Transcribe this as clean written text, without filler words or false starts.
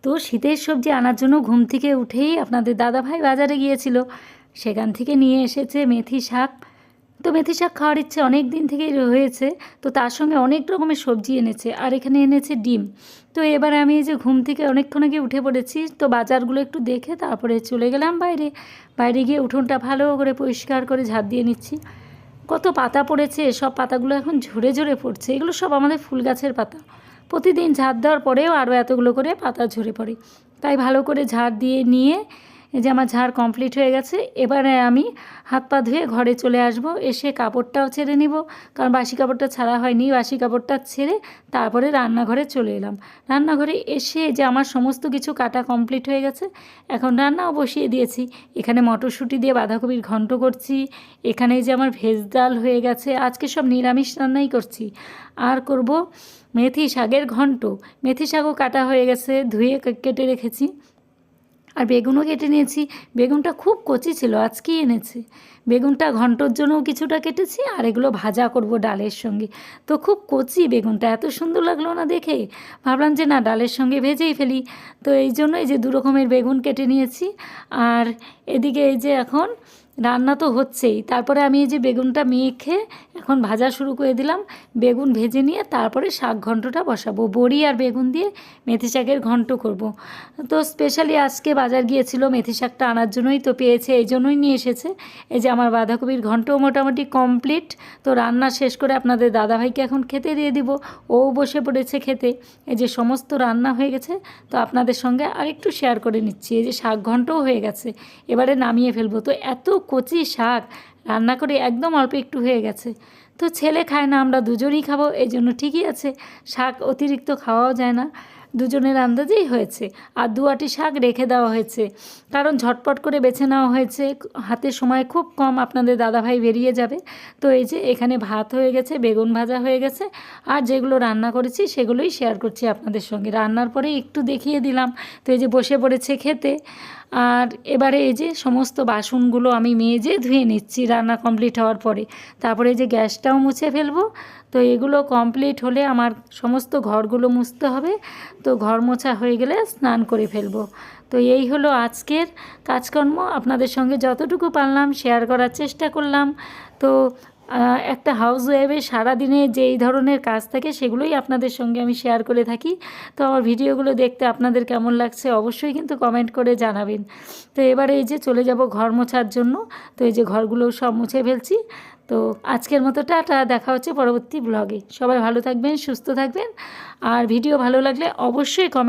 তো শীতের সবজি আনার জন্য ঘুম থেকে উঠেই আপনাদের দাদাভাই বাজারে গিয়েছিল, সেখান থেকে নিয়ে এসেছে মেথি শাক। তো মেথি শাক খাওয়ার ইচ্ছে অনেক দিন থেকেই হয়েছে, তো তার সঙ্গে অনেক রকমের সবজি এনেছে, আর এখানে এনেছে ডিম। তো এবার আমি এই যে ঘুম থেকে অনেকক্ষণ আগে উঠে পড়েছি, তো বাজারগুলো একটু দেখে তারপরে চলে গেলাম বাইরে। বাইরে গিয়ে উঠোনটা ভালো করে পরিষ্কার করে ঝাঁট দিয়ে নিচ্ছি। কত পাতা পড়েছে, সব পাতাগুলো এখন ঝরে ঝরে পড়ছে। এগুলো সব আমাদের ফুল গাছের পাতা। প্রতিদিন ঝাড় দেওয়ার পরেও আরও এতগুলো করে পাতা ঝরে পড়ে, তাই ভালো করে ঝাড় দিয়ে নিয়ে এই যে আমার ঝাড় কমপ্লিট হয়ে গেছে। এবারে আমি হাত পা ধুয়ে ঘরে চলে আসব, এসে কাপড়টাও ছেড়ে নিব, কারণ বাসি কাপড়টা ছাড়া হয়নি। বাসি কাপড়টা ছেড়ে তারপরে রান্নাঘরে চলে এলাম। রান্নাঘরে এসে যে আমার সমস্ত কিছু কাটা কমপ্লিট হয়ে গেছে, এখন রান্নাও বসিয়ে দিয়েছি। এখানে মটরশুঁটি দিয়ে বাঁধাকপির ঘন্ট করছি, এখানে যে আমার ভেজ ডাল হয়ে গেছে। আজকে সব নিরামিষ রান্নাই করছি। আর করব মেথি শাকের ঘন্ট। মেথি শাকও কাটা হয়ে গেছে, ধুয়ে কেটে রেখেছি। আর বেগুনও কেটে নিয়েছি। বেগুনটা খুব কচি ছিল, আজকেই এনেছে। বেগুনটা ঘন্টর জন্যও কিছুটা কেটেছি, আর এগুলো ভাজা করব ডালের সঙ্গে। তো খুব কচি বেগুনটা, এত সুন্দর লাগলো না দেখে, ভাবলাম যে না ডালের সঙ্গে ভেজেই ফেলি। তো এই জন্য এই যে দু রকমের বেগুন কেটে নিয়েছি। আর এদিকে এই যে এখন রান্না তো হচ্ছেই, তারপরে আমি এই যে বেগুনটা মেখে এখন ভাজা শুরু করে দিলাম। বেগুন ভেজে নিয়ে তারপরে শাক ঘন্টটা বসাবো। বড়ি আর বেগুন দিয়ে মেথি শাকের ঘন্ট করব। তো স্পেশালি আজকে বাজার গিয়েছিল মেথি শাকটা আনার জন্যই, তো পেয়েছে, এই জন্যই নিয়ে এসেছে। এই যে আমার বাঁধাকপির ঘন্টও মোটামুটি কমপ্লিট। তো রান্না শেষ করে আপনাদের দাদাভাইকে এখন খেতে দিয়ে দিব, ও বসে পড়েছে খেতে। এই যে সমস্ত রান্না হয়ে গেছে, তো আপনাদের সঙ্গে আরেকটু শেয়ার করে নিচ্ছি। এই যে শাক ঘন্টও হয়ে গেছে, এবারে নামিয়ে ফেলবো। তো এত কচি শাক রান্না করে একদম অল্প একটু হয়ে গেছে। তো ছেলে খায় না, আমরা দুজনেই খাবো, এই জন্য ঠিকই আছে। শাক অতিরিক্ত খাওয়াও যায় না, দুজনের আন্দাজেই হয়েছে। আর দু আটি শাক রেখে দেওয়া হয়েছে, কারণ ঝটপট করে বেছে নেওয়া হয়েছে, হাতে সময় খুব কম, আপনাদের দাদাভাই বেরিয়ে যাবে। তো এই যে এখানে ভাত হয়ে গেছে, বেগুন ভাজা হয়ে গেছে, আর যেগুলো রান্না করেছি সেগুলোই শেয়ার করছি আপনাদের সঙ্গে। রান্নার পরে একটু দেখিয়ে দিলাম। তো এই যে বসে পড়েছে খেতে। আর এবারে এই যে সমস্ত বাসনগুলো আমি মেজে ধুয়ে নিচ্ছি রান্না কমপ্লিট হওয়ার পরে। তারপরে এই যে গ্যাসটাও মুছে ফেলবো। তো এগুলো কমপ্লিট হলে আমার সমস্ত ঘরগুলো মুছতে হবে। তো ঘর মোছা হয়ে গেলে স্নান করে ফেলবো। তো এই হলো আজকের কাজকর্ম, আপনাদের সঙ্গে যতটুকু পারলাম শেয়ার করার চেষ্টা করলাম। তো একটা হাউস ওয়াইফের সারাদিনে যেই ধরনের কাজ থাকে সেগুলোই আপনাদের সঙ্গে আমি শেয়ার করে থাকি। তো আমার ভিডিওগুলো দেখতে আপনাদের কেমন লাগছে অবশ্যই কিন্তু কমেন্ট করে জানাবেন। তো এবারে এই যে চলে যাব ঘর মোছার জন্য। তো এই যে ঘরগুলো সব মুছে ফেলছি। তো আজকের মতো টাটা, দেখা হচ্ছে পরবর্তী ব্লগে। সবাই ভালো থাকবেন, সুস্থ থাকবেন, আর ভিডিও ভালো লাগলে অবশ্যই কমেন্ট